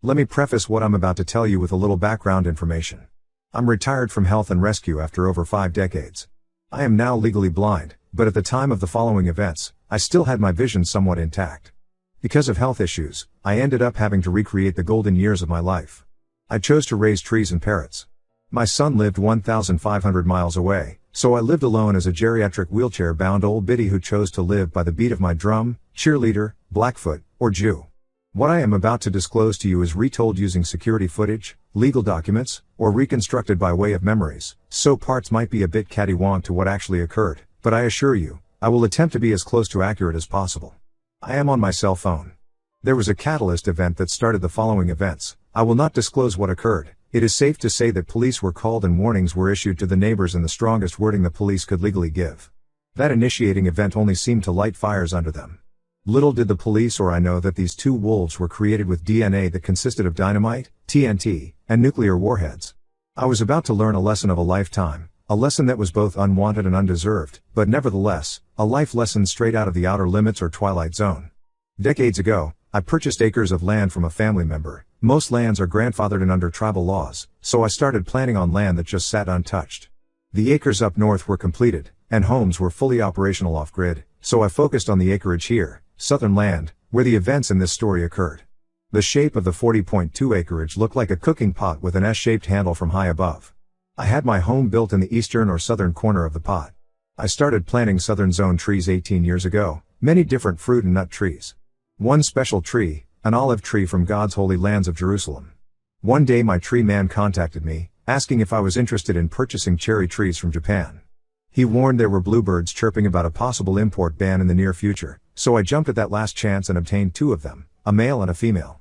Let me preface what I'm about to tell you with a little background information. I'm retired from health and rescue after over 5 decades. I am now legally blind, but at the time of the following events, I still had my vision somewhat intact. Because of health issues, I ended up having to recreate the golden years of my life. I chose to raise trees and parrots. My son lived 1,500 miles away, so I lived alone as a geriatric wheelchair-bound old biddy who chose to live by the beat of my drum, cheerleader, Blackfoot, or Jew. What I am about to disclose to you is retold using security footage, legal documents, or reconstructed by way of memories, so parts might be a bit cattywonk to what actually occurred, but I assure you, I will attempt to be as close to accurate as possible. I am on my cell phone. There was a catalyst event that started the following events. I will not disclose what occurred. It is safe to say that police were called and warnings were issued to the neighbors in the strongest wording the police could legally give. That initiating event only seemed to light fires under them. Little did the police or I know that these two wolves were created with DNA that consisted of dynamite, TNT, and nuclear warheads. I was about to learn a lesson of a lifetime, a lesson that was both unwanted and undeserved, but nevertheless, a life lesson straight out of the outer limits or twilight zone. Decades ago, I purchased acres of land from a family member. Most lands are grandfathered in under tribal laws, so I started planning on land that just sat untouched. The acres up north were completed, and homes were fully operational off-grid, so I focused on the acreage here, southern land, where the events in this story occurred. The shape of the 40.2 acreage looked like a cooking pot with an S-shaped handle from high above. I had my home built in the eastern or southern corner of the pot. I started planting southern zone trees 18 years ago, many different fruit and nut trees. One special tree, an olive tree from God's holy lands of Jerusalem. One day my tree man contacted me, asking if I was interested in purchasing cherry trees from Japan. He warned there were bluebirds chirping about a possible import ban in the near future, so I jumped at that last chance and obtained 2 of them, a male and a female.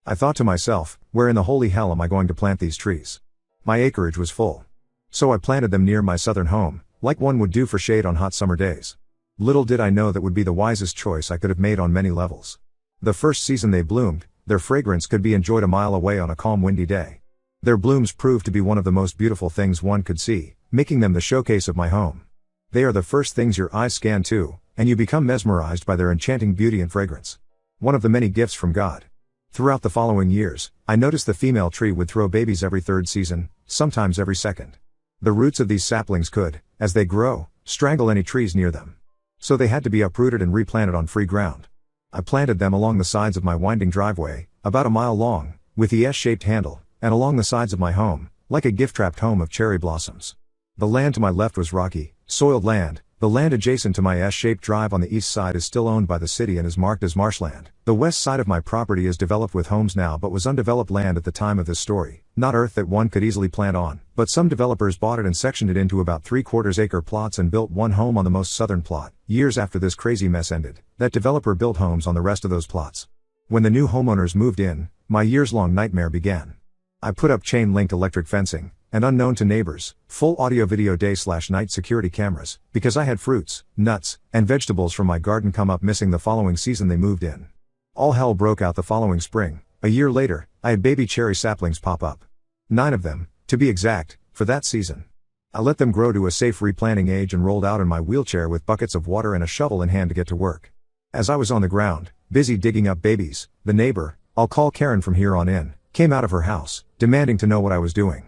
I thought to myself, where in the holy hell am I going to plant these trees? My acreage was full. So I planted them near my southern home, like one would do for shade on hot summer days. Little did I know that would be the wisest choice I could have made on many levels. The first season they bloomed, their fragrance could be enjoyed a mile away on a calm windy day. Their blooms proved to be one of the most beautiful things one could see, making them the showcase of my home. They are the first things your eyes scan to, and you become mesmerized by their enchanting beauty and fragrance. One of the many gifts from God. Throughout the following years, I noticed the female tree would throw babies every 3rd season, sometimes every 2nd. The roots of these saplings could, as they grow, strangle any trees near them. So they had to be uprooted and replanted on free ground. I planted them along the sides of my winding driveway, about a mile long, with the S-shaped handle, and along the sides of my home, like a gift-wrapped home of cherry blossoms. The land to my left was rocky, soiled land. The land adjacent to my S-shaped drive on the east side is still owned by the city and is marked as marshland. The west side of my property is developed with homes now but was undeveloped land at the time of this story, not earth that one could easily plant on, but some developers bought it and sectioned it into about 3/4 acre plots and built one home on the most southern plot. Years after this crazy mess ended, that developer built homes on the rest of those plots. When the new homeowners moved in, my years-long nightmare began. I put up chain-linked electric fencing, and unknown to neighbors, full audio-video day/night security cameras, because I had fruits, nuts, and vegetables from my garden come up missing the following season they moved in. All hell broke out the following spring. A year later, I had baby cherry saplings pop up. 9 of them, to be exact, for that season. I let them grow to a safe replanting age and rolled out in my wheelchair with buckets of water and a shovel in hand to get to work. As I was on the ground, busy digging up babies, the neighbor, I'll call Karen from here on in, came out of her house, demanding to know what I was doing.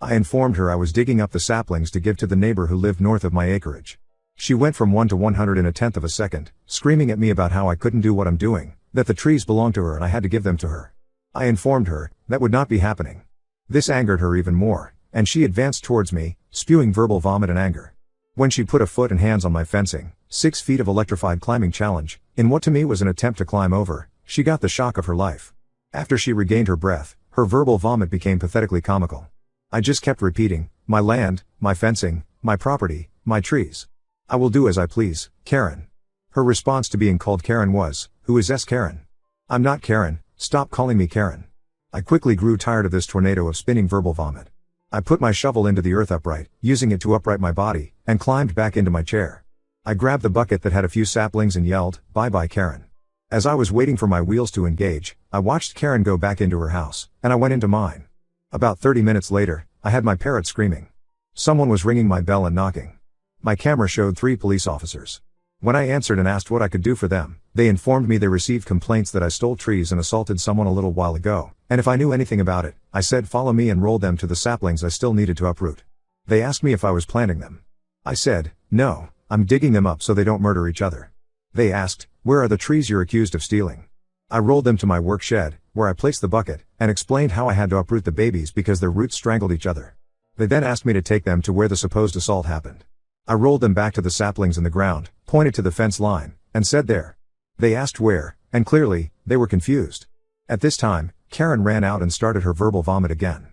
I informed her I was digging up the saplings to give to the neighbor who lived north of my acreage. She went from 1 to 100 in a tenth of a second, screaming at me about how I couldn't do what I'm doing, that the trees belonged to her and I had to give them to her. I informed her that would not be happening. This angered her even more, and she advanced towards me, spewing verbal vomit and anger. When she put a foot and hands on my fencing, 6 feet of electrified climbing challenge, in what to me was an attempt to climb over, she got the shock of her life. After she regained her breath, her verbal vomit became pathetically comical. I just kept repeating, my land, my fencing, my property, my trees. I will do as I please, Karen. Her response to being called Karen was, who is Karen? I'm not Karen, stop calling me Karen. I quickly grew tired of this tornado of spinning verbal vomit. I put my shovel into the earth upright, using it to upright my body, and climbed back into my chair. I grabbed the bucket that had a few saplings and yelled, bye-bye Karen. As I was waiting for my wheels to engage, I watched Karen go back into her house, and I went into mine. About 30 minutes later, I had my parrot screaming. Someone was ringing my bell and knocking. My camera showed 3 police officers. When I answered and asked what I could do for them, they informed me they received complaints that I stole trees and assaulted someone a little while ago, and if I knew anything about it, I said follow me and roll them to the saplings I still needed to uproot. They asked me if I was planting them. I said, no, I'm digging them up so they don't murder each other. They asked, where are the trees you're accused of stealing? I rolled them to my work shed, where I placed the bucket, and explained how I had to uproot the babies because their roots strangled each other. They then asked me to take them to where the supposed assault happened. I rolled them back to the saplings in the ground, pointed to the fence line, and said there. They asked where, and clearly, they were confused. At this time, Karen ran out and started her verbal vomit again.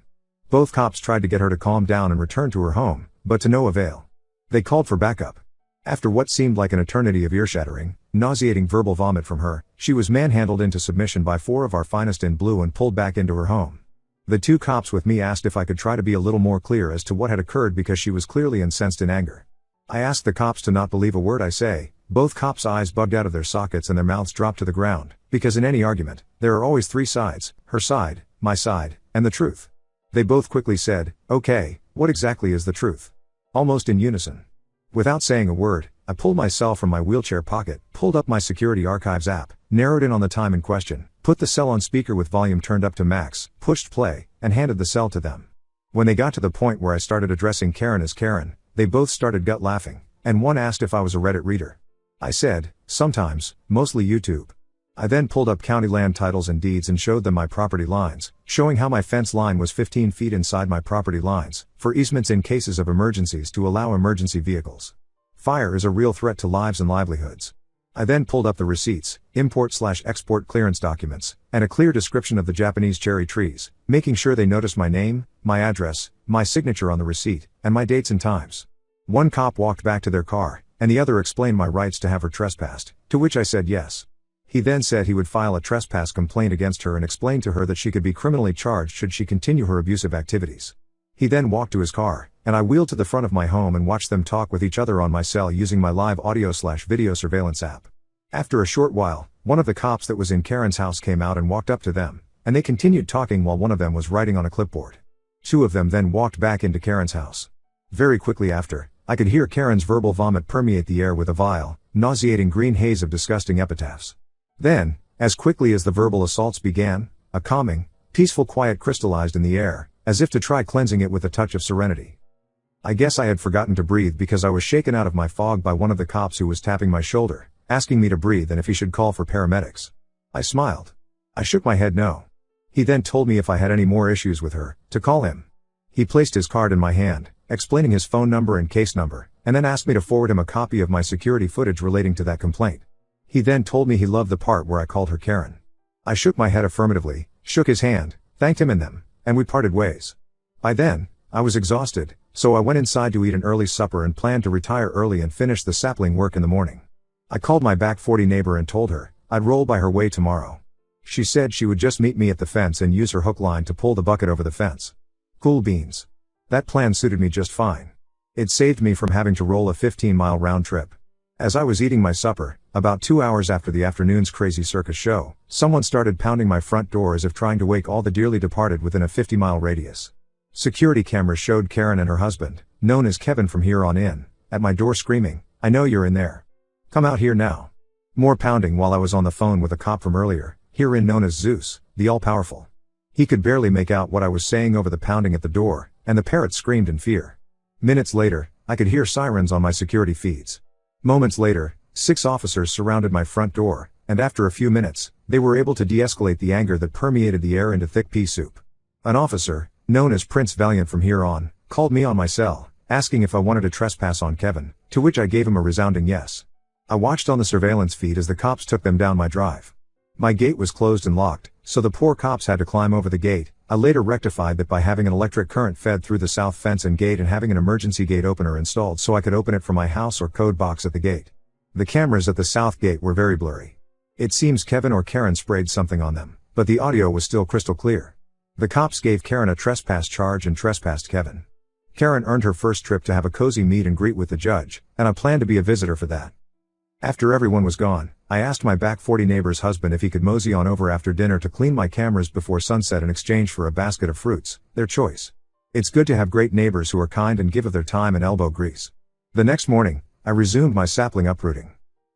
Both cops tried to get her to calm down and return to her home, but to no avail. They called for backup. After what seemed like an eternity of ear-shattering, nauseating verbal vomit from her, she was manhandled into submission by 4 of our finest in blue and pulled back into her home. The 2 cops with me asked if I could try to be a little more clear as to what had occurred because she was clearly incensed in anger. I asked the cops to not believe a word I say. Both cops' eyes bugged out of their sockets and their mouths dropped to the ground, because in any argument, there are always 3 sides, her side, my side, and the truth. They both quickly said, okay, what exactly is the truth? Almost in unison. Without saying a word, I pulled my cell from my wheelchair pocket, pulled up my Security Archives app, narrowed in on the time in question, put the cell on speaker with volume turned up to max, pushed play, and handed the cell to them. When they got to the point where I started addressing Karen as Karen, they both started gut laughing, and one asked if I was a Reddit reader. I said, sometimes, mostly YouTube. I then pulled up county land titles and deeds and showed them my property lines, showing how my fence line was 15 feet inside my property lines, for easements in cases of emergencies to allow emergency vehicles. Fire is a real threat to lives and livelihoods. I then pulled up the receipts, import/export clearance documents, and a clear description of the Japanese cherry trees, making sure they noticed my name, my address, my signature on the receipt, and my dates and times. One cop walked back to their car, and the other explained my rights to have her trespassed, to which I said yes. He then said he would file a trespass complaint against her and explained to her that she could be criminally charged should she continue her abusive activities. He then walked to his car, and I wheeled to the front of my home and watched them talk with each other on my cell using my live audio/video surveillance app. After a short while, one of the cops that was in Karen's house came out and walked up to them, and they continued talking while one of them was writing on a clipboard. 2 of them then walked back into Karen's house. Very quickly after, I could hear Karen's verbal vomit permeate the air with a vile, nauseating green haze of disgusting epitaphs. Then, as quickly as the verbal assaults began, a calming, peaceful quiet crystallized in the air, as if to try cleansing it with a touch of serenity. I guess I had forgotten to breathe because I was shaken out of my fog by one of the cops who was tapping my shoulder, asking me to breathe and if he should call for paramedics. I smiled. I shook my head no. He then told me if I had any more issues with her, to call him. He placed his card in my hand, explaining his phone number and case number, and then asked me to forward him a copy of my security footage relating to that complaint. He then told me he loved the part where I called her Karen. I shook my head affirmatively, shook his hand, thanked him and we parted ways. By then, I was exhausted, so I went inside to eat an early supper and planned to retire early and finish the sapling work in the morning. I called my back 40 neighbor and told her I'd roll by her way tomorrow. She said she would just meet me at the fence and use her hook line to pull the bucket over the fence. Cool beans. That plan suited me just fine. It saved me from having to roll a 15-mile round trip. As I was eating my supper, about 2 hours after the afternoon's crazy circus show, someone started pounding my front door as if trying to wake all the dearly departed within a 50-mile radius. Security cameras showed Karen and her husband, known as Kevin from here on in, at my door screaming, "I know you're in there. Come out here now." More pounding while I was on the phone with a cop from earlier, herein known as Zeus, the all-powerful. He could barely make out what I was saying over the pounding at the door, and the parrot screamed in fear. Minutes later, I could hear sirens on my security feeds. Moments later, 6 officers surrounded my front door, and after a few minutes, they were able to de-escalate the anger that permeated the air into thick pea soup. An officer, known as Prince Valiant from here on, called me on my cell, asking if I wanted to trespass on Kevin, to which I gave him a resounding yes. I watched on the surveillance feed as the cops took them down my drive. My gate was closed and locked, so the poor cops had to climb over the gate. I later rectified that by having an electric current fed through the south fence and gate and having an emergency gate opener installed so I could open it from my house or code box at the gate. The cameras at the south gate were very blurry. It seems Kevin or Karen sprayed something on them, but the audio was still crystal clear. The cops gave Karen a trespass charge and trespassed Kevin. Karen earned her first trip to have a cozy meet and greet with the judge, and I planned to be a visitor for that. After everyone was gone, I asked my back 40 neighbor's husband if he could mosey on over after dinner to clean my cameras before sunset in exchange for a basket of fruits, their choice. It's good to have great neighbors who are kind and give of their time and elbow grease. The next morning, I resumed my sapling uprooting.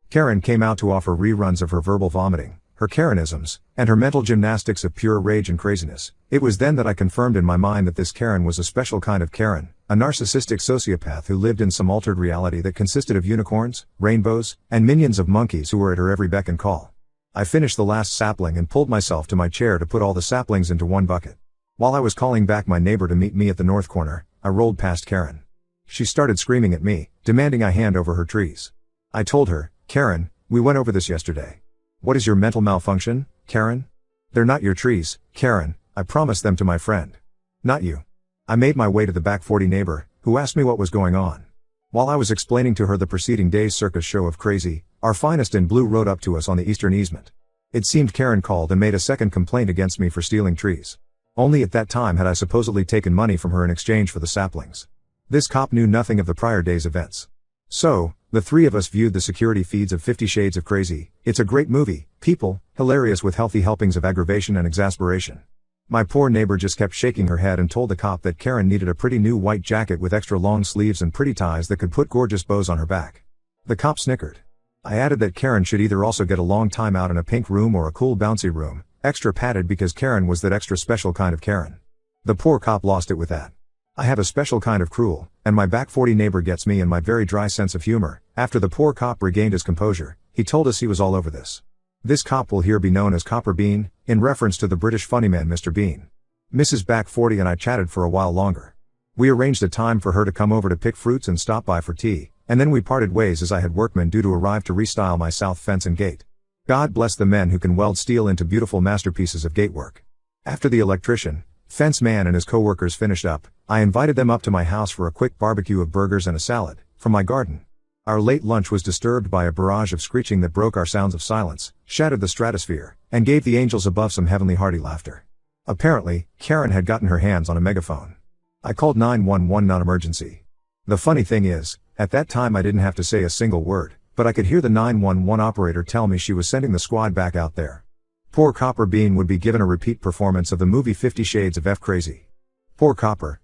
Karen came out to offer reruns of her verbal vomiting, her Karenisms, and her mental gymnastics of pure rage and craziness. It was then that I confirmed in my mind that this Karen was a special kind of Karen, a narcissistic sociopath who lived in some altered reality that consisted of unicorns, rainbows, and minions of monkeys who were at her every beck and call. I finished the last sapling and pulled myself to my chair to put all the saplings into one bucket. While I was calling back my neighbor to meet me at the north corner, I rolled past Karen. She started screaming at me, demanding I hand over her trees. I told her, "Karen, we went over this yesterday. What is your mental malfunction, Karen? They're not your trees, Karen, I promised them to my friend. Not you." I made my way to the back 40 neighbor, who asked me what was going on. While I was explaining to her the preceding day's circus show of crazy, our finest in blue rode up to us on the eastern easement. It seemed Karen called and made a second complaint against me for stealing trees. Only at that time had I supposedly taken money from her in exchange for the saplings. This cop knew nothing of the prior day's events. So, the three of us viewed the security feeds of 50 Shades of Crazy. It's a great movie, people, hilarious with healthy helpings of aggravation and exasperation. My poor neighbor just kept shaking her head and told the cop that Karen needed a pretty new white jacket with extra long sleeves and pretty ties that could put gorgeous bows on her back. The cop snickered. I added that Karen should either also get a long time out in a pink room or a cool bouncy room, extra padded because Karen was that extra special kind of Karen. The poor cop lost it with that. I have a special kind of cruel, and my back 40 neighbor gets me and my very dry sense of humor. After the poor cop regained his composure, he told us he was all over this. This cop will here be known as Copper Bean, in reference to the British funnyman Mr. Bean. Mrs. Back 40 and I chatted for a while longer. We arranged a time for her to come over to pick fruits and stop by for tea, and then we parted ways as I had workmen due to arrive to restyle my south fence and gate. God bless the men who can weld steel into beautiful masterpieces of gatework. After the electrician, fence man and his co-workers finished up, I invited them up to my house for a quick barbecue of burgers and a salad, from my garden. Our late lunch was disturbed by a barrage of screeching that broke our sounds of silence, shattered the stratosphere, and gave the angels above some heavenly hearty laughter. Apparently, Karen had gotten her hands on a megaphone. I called 911 non-emergency. The funny thing is, at that time I didn't have to say a single word, but I could hear the 911 operator tell me she was sending the squad back out there. Poor Copper Bean would be given a repeat performance of the movie 50 Shades of F Crazy. Poor Copper.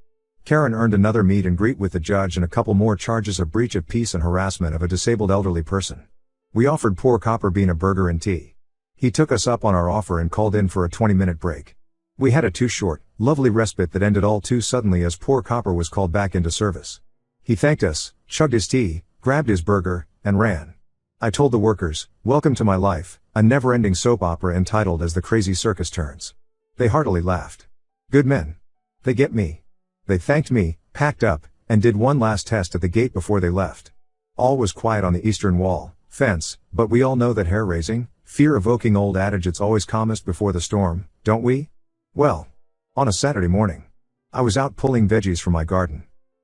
Karen earned another meet and greet with the judge and a couple more charges of breach of peace and harassment of a disabled elderly person. We offered poor Copper Bean a burger and tea. He took us up on our offer and called in for a 20-minute break. We had a too short, lovely respite that ended all too suddenly as poor Copper was called back into service. He thanked us, chugged his tea, grabbed his burger, and ran. I told the workers, "Welcome to my life, a never-ending soap opera entitled As the Crazy Circus Turns." They heartily laughed. Good men. They get me. They thanked me, packed up, and did one last test at the gate before they left. All was quiet on the eastern wall, fence, but we all know that hair-raising, fear-evoking old adage it's always calmest before the storm, don't we? Well, on a Saturday morning, I was out pulling veggies from my garden.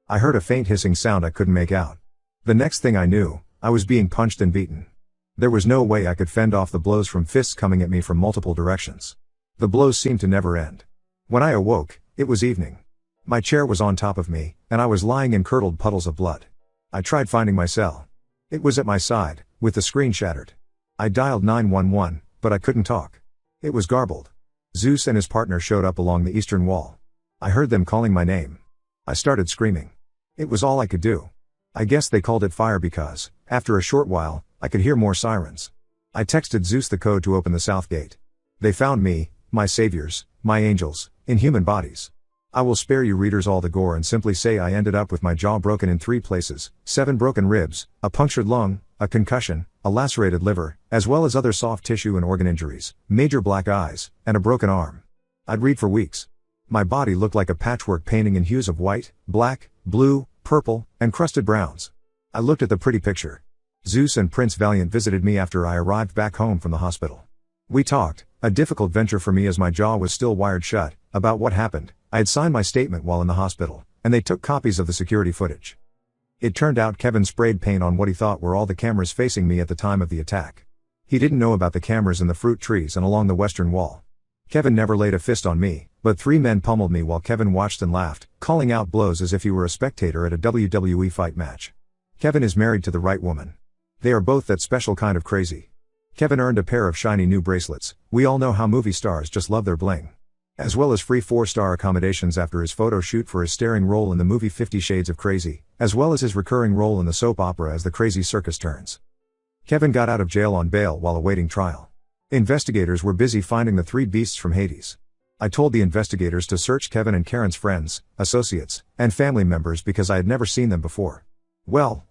I heard a faint hissing sound I couldn't make out. The next thing I knew, I was being punched and beaten. There was no way I could fend off the blows from fists coming at me from multiple directions. The blows seemed to never end. When I awoke, it was evening. My chair was on top of me, and I was lying in curdled puddles of blood. I tried finding my cell. It was at my side, with the screen shattered. I dialed 911, but I couldn't talk. It was garbled. Zeus and his partner showed up along the eastern wall. I heard them calling my name. I started screaming. It was all I could do. I guess they called it fire because, after a short while, I could hear more sirens. I texted Zeus the code to open the south gate. They found me, my saviors, my angels, in human bodies. I will spare you readers all the gore and simply say I ended up with my jaw broken in 3 places, 7 broken ribs, a punctured lung, a concussion, a lacerated liver, as well as other soft tissue and organ injuries, major black eyes, and a broken arm. I'd read for weeks. My body looked like a patchwork painting in hues of white, black, blue, purple, and crusted browns. I looked at the pretty picture. Zeus and Prince Valiant visited me after I arrived back home from the hospital. We talked, a difficult venture for me as my jaw was still wired shut, about what happened. I had signed my statement while in the hospital, and they took copies of the security footage. It turned out Kevin sprayed paint on what he thought were all the cameras facing me at the time of the attack. He didn't know about the cameras in the fruit trees and along the western wall. Kevin never laid a fist on me, but 3 men pummeled me while Kevin watched and laughed, calling out blows as if he were a spectator at a WWE fight match. Kevin is married to the right woman. They are both that special kind of crazy. Kevin earned a pair of shiny new bracelets. We all know how movie stars just love their bling. As well as free 4-star accommodations after his photo shoot for his starring role in the movie 50 Shades of Crazy, as well as his recurring role in the soap opera As the Crazy Circus Turns. Kevin got out of jail on bail while awaiting trial. Investigators were busy finding the three beasts from Hades. I told the investigators to search Kevin and Karen's friends, associates, and family members because I had never seen them before. Well.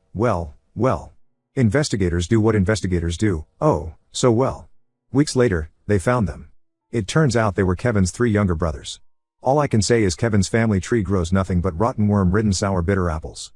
Investigators do what investigators do, oh, so well. Weeks later, they found them. It turns out they were Kevin's three younger brothers. All I can say is Kevin's family tree grows nothing but rotten worm-ridden sour bitter apples.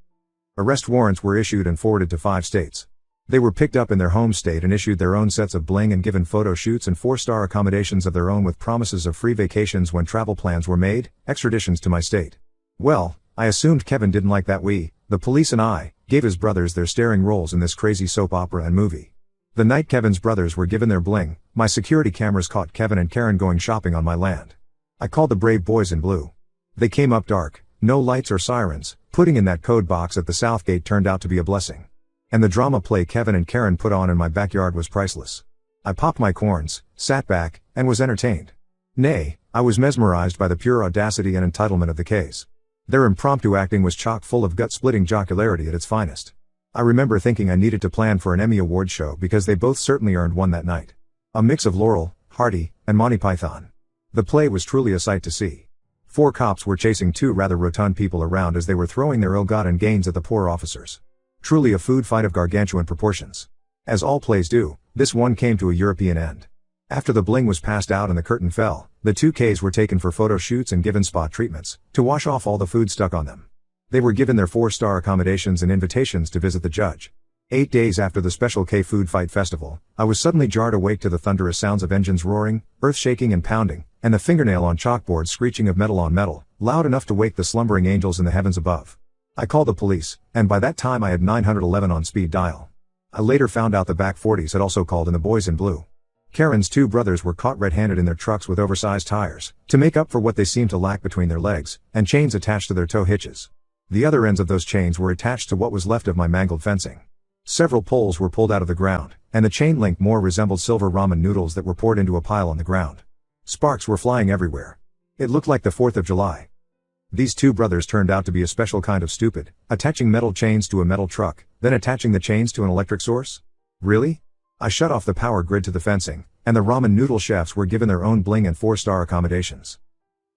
Arrest warrants were issued and forwarded to 5 states. They were picked up in their home state and issued their own sets of bling and given photo shoots and 4-star accommodations of their own with promises of free vacations when travel plans were made, extraditions to my state. Well, I assumed Kevin didn't like that we, the police and I, gave his brothers their starring roles in this crazy soap opera and movie. The night Kevin's brothers were given their bling, my security cameras caught Kevin and Karen going shopping on my land. I called the brave boys in blue. They came up dark, no lights or sirens. Putting in that code box at the south gate turned out to be a blessing. And the drama play Kevin and Karen put on in my backyard was priceless. I popped my corns, sat back, and was entertained. Nay, I was mesmerized by the pure audacity and entitlement of the case. Their impromptu acting was chock full of gut-splitting jocularity at its finest. I remember thinking I needed to plan for an Emmy Award show because they both certainly earned one that night. A mix of Laurel, Hardy, and Monty Python. The play was truly a sight to see. 4 cops were chasing 2 rather rotund people around as they were throwing their ill-gotten gains at the poor officers. Truly a food fight of gargantuan proportions. As all plays do, this one came to a European end. After the bling was passed out and the curtain fell, the 2 Ks were taken for photo shoots and given spot treatments, to wash off all the food stuck on them. They were given their 4-star accommodations and invitations to visit the judge. 8 days after the Special K Food Fight Festival, I was suddenly jarred awake to the thunderous sounds of engines roaring, earth shaking and pounding, and the fingernail on chalkboard screeching of metal on metal, loud enough to wake the slumbering angels in the heavens above. I called the police, and by that time I had 911 on speed dial. I later found out the back 40s had also called in the boys in blue. Karen's 2 brothers were caught red-handed in their trucks with oversized tires, to make up for what they seemed to lack between their legs, and chains attached to their tow hitches. The other ends of those chains were attached to what was left of my mangled fencing. Several poles were pulled out of the ground, and the chain link more resembled silver ramen noodles that were poured into a pile on the ground. Sparks were flying everywhere. It looked like the 4th of July. These 2 brothers turned out to be a special kind of stupid, attaching metal chains to a metal truck, then attaching the chains to an electric source? Really? I shut off the power grid to the fencing, and the ramen noodle chefs were given their own bling and 4-star accommodations.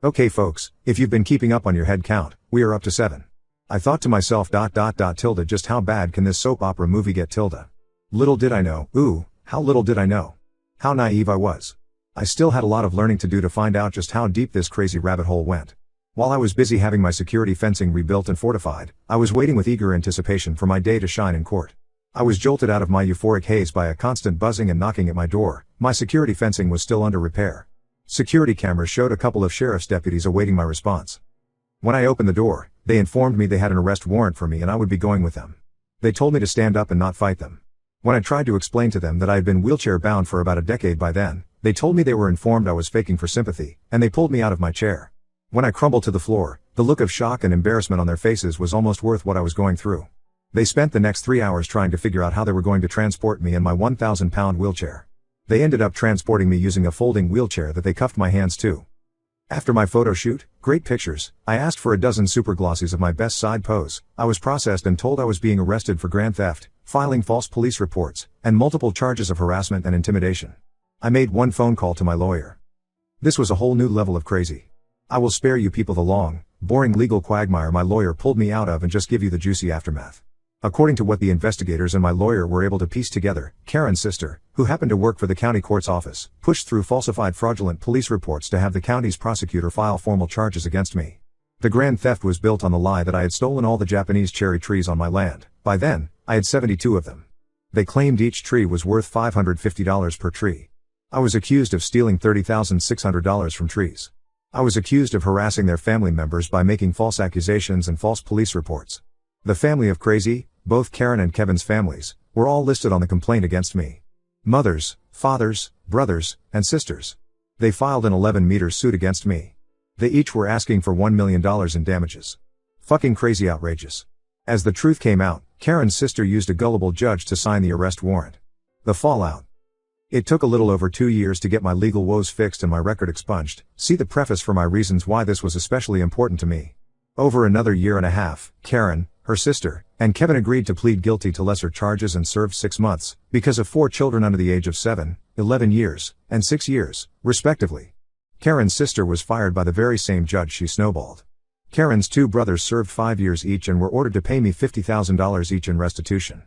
Okay folks, if you've been keeping up on your head count, we are up to 7. I thought to myself ... just how bad can this soap opera movie get tilde? Little did I know, how little did I know. How naive I was. I still had a lot of learning to do to find out just how deep this crazy rabbit hole went. While I was busy having my security fencing rebuilt and fortified, I was waiting with eager anticipation for my day to shine in court. I was jolted out of my euphoric haze by a constant buzzing and knocking at my door. My security fencing was still under repair. Security cameras showed a couple of sheriff's deputies awaiting my response. When I opened the door, they informed me they had an arrest warrant for me and I would be going with them. They told me to stand up and not fight them. When I tried to explain to them that I had been wheelchair bound for about a decade by then, they told me they were informed I was faking for sympathy, and they pulled me out of my chair. When I crumbled to the floor, the look of shock and embarrassment on their faces was almost worth what I was going through. They spent the next 3 hours trying to figure out how they were going to transport me in my 1,000-pound wheelchair. They ended up transporting me using a folding wheelchair that they cuffed my hands to. After my photo shoot, great pictures, I asked for a dozen super glossies of my best side pose. I was processed and told I was being arrested for grand theft, filing false police reports, and multiple charges of harassment and intimidation. I made one phone call to my lawyer. This was a whole new level of crazy. I will spare you people the long, boring legal quagmire my lawyer pulled me out of and just give you the juicy aftermath. According to what the investigators and my lawyer were able to piece together, Karen's sister, who happened to work for the county court's office, pushed through falsified fraudulent police reports to have the county's prosecutor file formal charges against me. The grand theft was built on the lie that I had stolen all the Japanese cherry trees on my land. By then, I had 72 of them. They claimed each tree was worth $550 per tree. I was accused of stealing $30,600 from trees. I was accused of harassing their family members by making false accusations and false police reports. The family of crazy, both Karen and Kevin's families, were all listed on the complaint against me. Mothers, fathers, brothers, and sisters. They filed an 11-meter suit against me. They each were asking for $1 million in damages. Fucking crazy outrageous. As the truth came out, Karen's sister used a gullible judge to sign the arrest warrant. The fallout. It took a little over 2 years to get my legal woes fixed and my record expunged. See the preface for my reasons why this was especially important to me. Over another year and a half, Karen, her sister, and Kevin agreed to plead guilty to lesser charges and served 6 months, because of 4 children under the age of 7, 11 years, and 6 years, respectively. Karen's sister was fired by the very same judge she snowballed. Karen's 2 brothers served 5 years each and were ordered to pay me $50,000 each in restitution.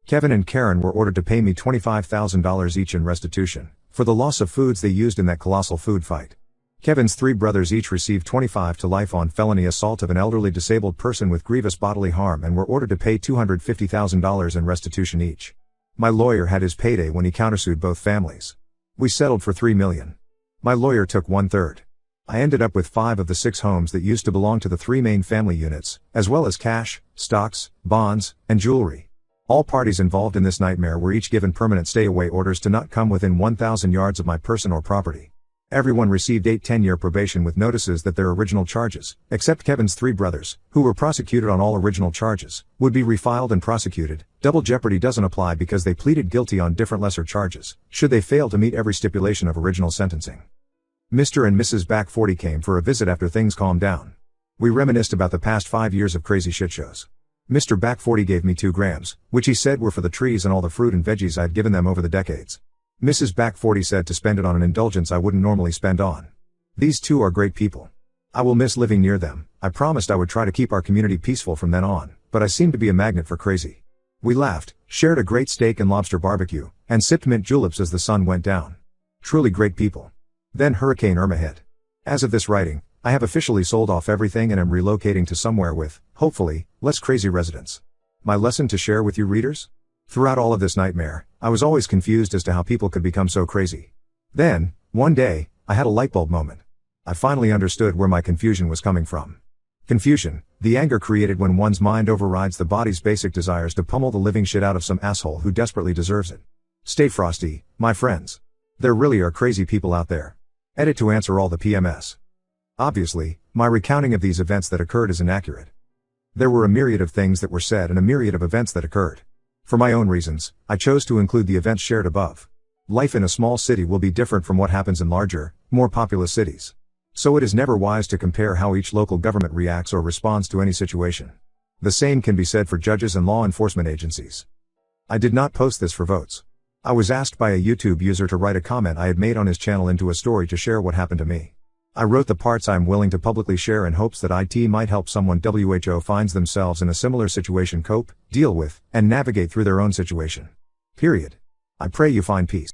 Kevin and Karen were ordered to pay me $25,000 each in restitution, for the loss of foods they used in that colossal food fight. Kevin's 3 brothers each received 25 to life on felony assault of an elderly disabled person with grievous bodily harm and were ordered to pay $250,000 in restitution each. My lawyer had his payday when he countersued both families. We settled for $3 million. My lawyer took 1/3. I ended up with 5 of the 6 homes that used to belong to the 3 main family units, as well as cash, stocks, bonds, and jewelry. All parties involved in this nightmare were each given permanent stay-away orders to not come within 1,000 yards of my person or property. Everyone received 8 10-year probation with notices that their original charges, except Kevin's 3 brothers, who were prosecuted on all original charges, would be refiled and prosecuted. Double jeopardy doesn't apply because they pleaded guilty on different lesser charges, should they fail to meet every stipulation of original sentencing. Mr. and Mrs. Back 40 came for a visit after things calmed down. We reminisced about the past 5 years of crazy shit shows. Mr. Back 40 gave me 2 grams, which he said were for the trees and all the fruit and veggies I'd given them over the decades. Mrs. Back 40 said to spend it on an indulgence I wouldn't normally spend on. These 2 are great people. I will miss living near them. I promised I would try to keep our community peaceful from then on, but I seem to be a magnet for crazy. We laughed, shared a great steak and lobster barbecue, and sipped mint juleps as the sun went down. Truly great people. Then Hurricane Irma hit. As of this writing, I have officially sold off everything and am relocating to somewhere with, hopefully, less crazy residents. My lesson to share with you readers? Throughout all of this nightmare, I was always confused as to how people could become so crazy. Then, one day, I had a lightbulb moment. I finally understood where my confusion was coming from. Confusion, the anger created when one's mind overrides the body's basic desires to pummel the living shit out of some asshole who desperately deserves it. Stay frosty, my friends. There really are crazy people out there. Edit to answer all the PMS. Obviously, my recounting of these events that occurred is inaccurate. There were a myriad of things that were said and a myriad of events that occurred. For my own reasons, I chose to include the events shared above. Life in a small city will be different from what happens in larger, more populous cities. So it is never wise to compare how each local government reacts or responds to any situation. The same can be said for judges and law enforcement agencies. I did not post this for votes. I was asked by a YouTube user to write a comment I had made on his channel into a story to share what happened to me. I wrote the parts I am willing to publicly share in hopes that it might help someone who finds themselves in a similar situation cope, deal with, and navigate through their own situation. Period. I pray you find peace.